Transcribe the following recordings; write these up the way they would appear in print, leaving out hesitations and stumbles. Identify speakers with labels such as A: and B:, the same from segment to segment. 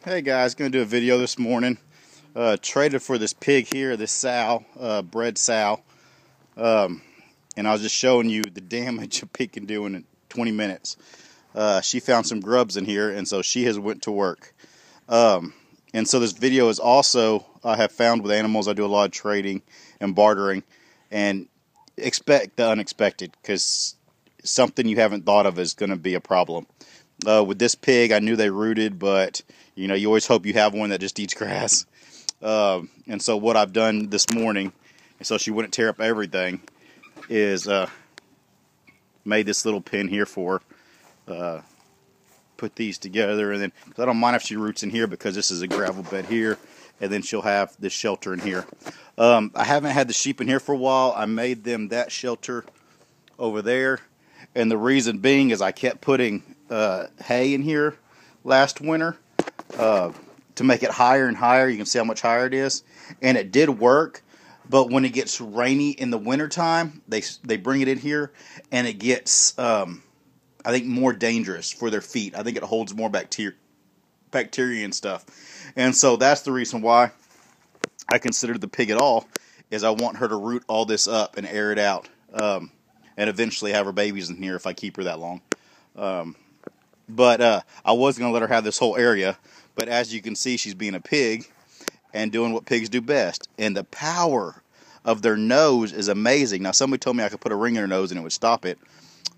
A: Hey guys, gonna do a video this morning. Traded for this pig here, this sow, bred sow, and I was just showing you the damage a pig can do in 20 minutes. She found some grubs in here, and so she has went to work. And so this video is also, I have found with animals, I do a lot of trading and bartering, and expect the unexpected, because something you haven't thought of is going to be a problem. With this pig, I knew they rooted, but you know, you always hope you have one that just eats grass. And so what I've done this morning, so she wouldn't tear up everything, is made this little pen here for her. Put these together, and then I don't mind if she roots in here because this is a gravel bed here, and then she'll have this shelter in here. I haven't had the sheep in here for a while. I made them that shelter over there, and the reason being is I kept putting hay in here last winter to make it higher and higher. You can see how much higher it is, and it did work. But when it gets rainy in the wintertime, they bring it in here, and it gets I think more dangerous for their feet. I think it holds more bacteria and stuff. And so that's the reason why I consider the pig at all, is I want her to root all this up and air it out, and eventually have her babies in here if I keep her that long. But I was going to let her have this whole area, but as you can see, she's being a pig and doing what pigs do best. And the power of their nose is amazing. Now, somebody told me I could put a ring in her nose and it would stop it.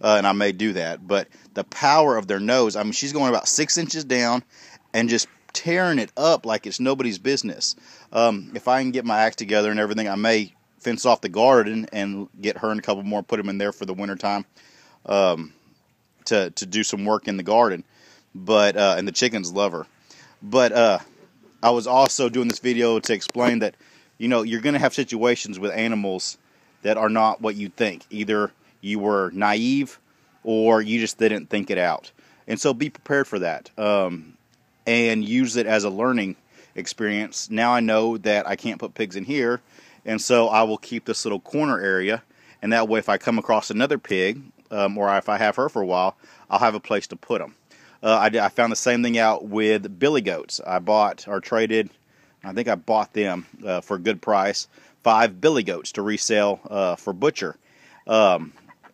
A: And I may do that, but the power of their nose, I mean, she's going about 6 inches down and just tearing it up like it's nobody's business. If I can get my act together and everything, I may fence off the garden and get her and a couple more, put them in there for the wintertime, to do some work in the garden. But and the chickens love her. But I was also doing this video to explain that, you know, you're going to have situations with animals that are not what you think. Either you were naive or you just didn't think it out. And so be prepared for that, and use it as a learning experience. Now I know that I can't put pigs in here, and so I will keep this little corner area, and that way if I come across another pig, or if I have her for a while, I'll have a place to put them. I found the same thing out with billy goats. I bought or traded, I think I bought them for a good price, 5 billy goats to resell for butcher.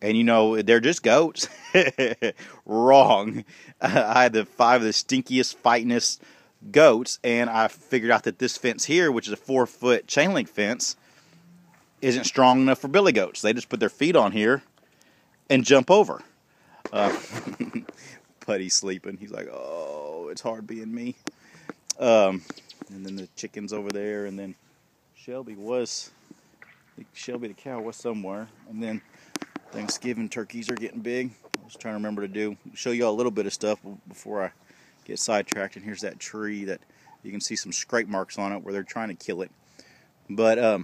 A: And you know, they're just goats. Wrong. I had 5 of the stinkiest, fightingest goats, and I figured out that this fence here, which is a 4-foot chain link fence, isn't strong enough for billy goats. They just put their feet on here and jump over. Putty's sleeping. He's like, oh, it's hard being me. And then the chicken's over there, and then Shelby the cow was somewhere, and then Thanksgiving turkeys are getting big. I was trying to remember to show you all a little bit of stuff before I get sidetracked. And here's that tree that you can see some scrape marks on it where they're trying to kill it. But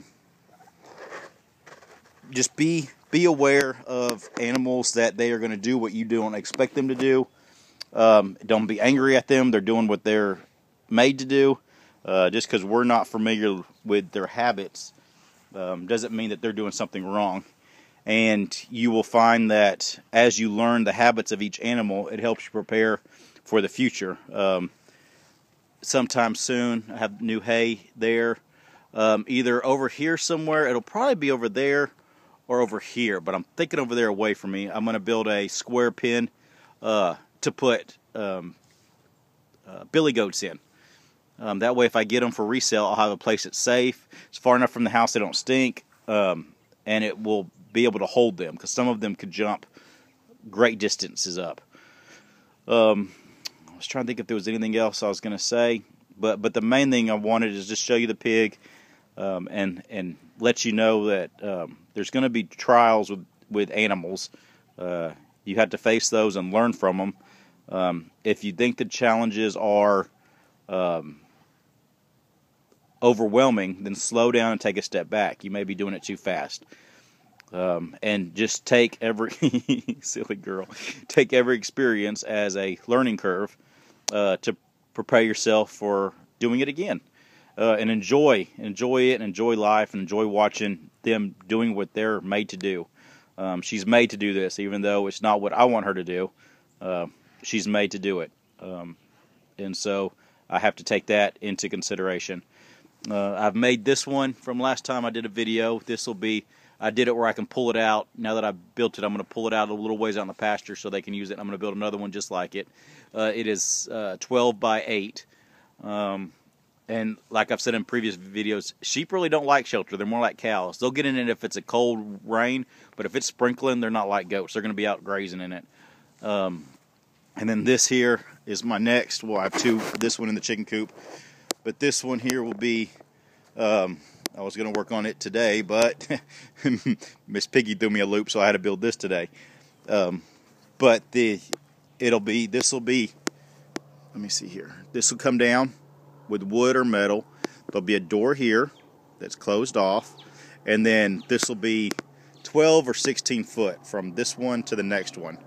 A: just be aware of animals, that they are going to do what you don't expect them to do. Don't be angry at them. They're doing what they're made to do. Just because we're not familiar with their habits doesn't mean that they're doing something wrong. And you will find that as you learn the habits of each animal, it helps you prepare for the future. Sometime soon, I have new hay there. Either over here somewhere, it'll probably be over there or over here, but I'm thinking over there away from me. I'm going to build a square pen to put billy goats in. That way, if I get them for resale, I'll have a place that's safe. It's far enough from the house they don't stink, and it will be able to hold them, because some of them could jump great distances up. I was trying to think if there was anything else I was going to say, but the main thing I wanted is just show you the pig, and let you know that there's going to be trials with animals. You have to face those and learn from them. If you think the challenges are overwhelming, then slow down and take a step back. You may be doing it too fast. And just take every silly girl, take every experience as a learning curve to prepare yourself for doing it again, and enjoy it, and enjoy life, and enjoy watching them doing what they're made to do. She's made to do this, even though it's not what I want her to do. She's made to do it, and so I have to take that into consideration. I've made this one from last time I did a video. This will be, I did it where I can pull it out. Now that I've built it, I'm going to pull it out a little ways out in the pasture so they can use it. I'm going to build another one just like it. It is 12 by 8. And like I've said in previous videos, sheep really don't like shelter. They're more like cows. They'll get in it if it's a cold rain, but if it's sprinkling, they're not like goats. They're going to be out grazing in it. And then this here is my next. Well, I have two. This one in the chicken coop. But this one here will be, I was going to work on it today, but Miss Piggy threw me a loop, so I had to build this today. But this will be, let me see here. This will come down with wood or metal. There'll be a door here that's closed off. And then this will be 12 or 16 foot from this one to the next one.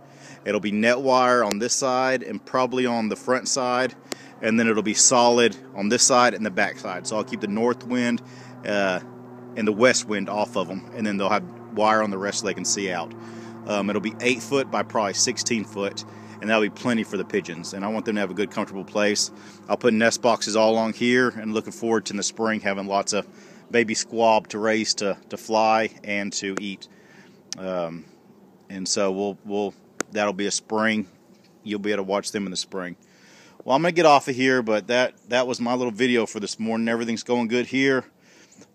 A: It'll be net wire on this side and probably on the front side. And then it'll be solid on this side and the back side. So I'll keep the north wind and the west wind off of them. And then they'll have wire on the rest so they can see out. It'll be 8 foot by probably 16 foot. And that'll be plenty for the pigeons. And I want them to have a good, comfortable place. I'll put nest boxes all along here. And looking forward to in the spring having lots of baby squab to raise to fly and to eat. And so that'll be a spring. You'll be able to watch them in the spring. Well, I'm going to get off of here, but that was my little video for this morning. Everything's going good here.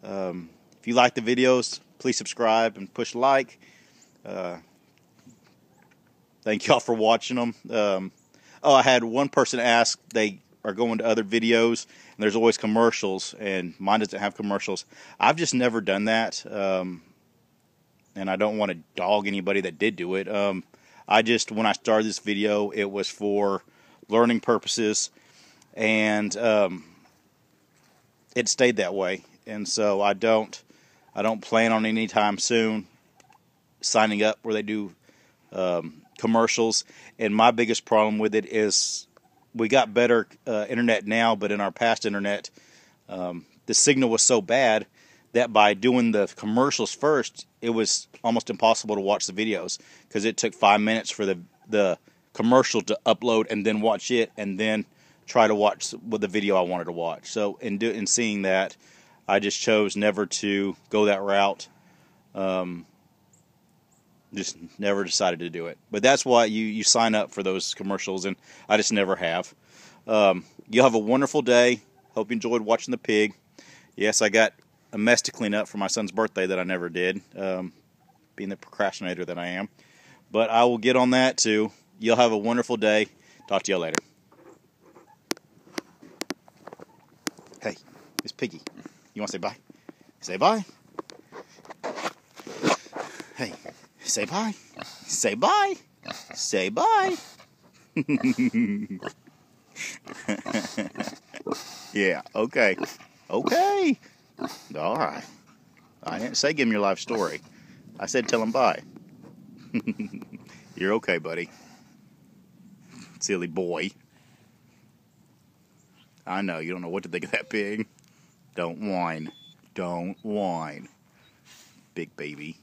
A: If you like the videos, please subscribe and push like. Thank y'all for watching them. I had one person ask, they are going to other videos, and there's always commercials, and mine doesn't have commercials. I've just never done that, and I don't want to dog anybody that did do it. When I started this video, it was for learning purposes, and it stayed that way. And so I don't plan on any time soon signing up where they do commercials. And my biggest problem with it is we got better internet now, but in our past internet, the signal was so bad that by doing the commercials first, it was almost impossible to watch the videos because it took 5 minutes for the commercial to upload and then watch it and then try to watch the video I wanted to watch. So in seeing that, I just chose never to go that route. Just never decided to do it. But that's why you sign up for those commercials, and I just never have. You'll have a wonderful day. Hope you enjoyed watching the pig. Yes, I got a mess to clean up for my son's birthday that I never did, being the procrastinator that I am. But I will get on that too. You'll have a wonderful day. Talk to you later. Hey, Miss Piggy, you want to say bye? Say bye. Hey, say bye. Say bye. Say bye. Yeah, okay. Okay. All right. I didn't say give him your life story. I said tell him bye. You're okay, buddy. Silly boy. I know, you don't know what to think of that pig. Don't whine. Don't whine. Big baby.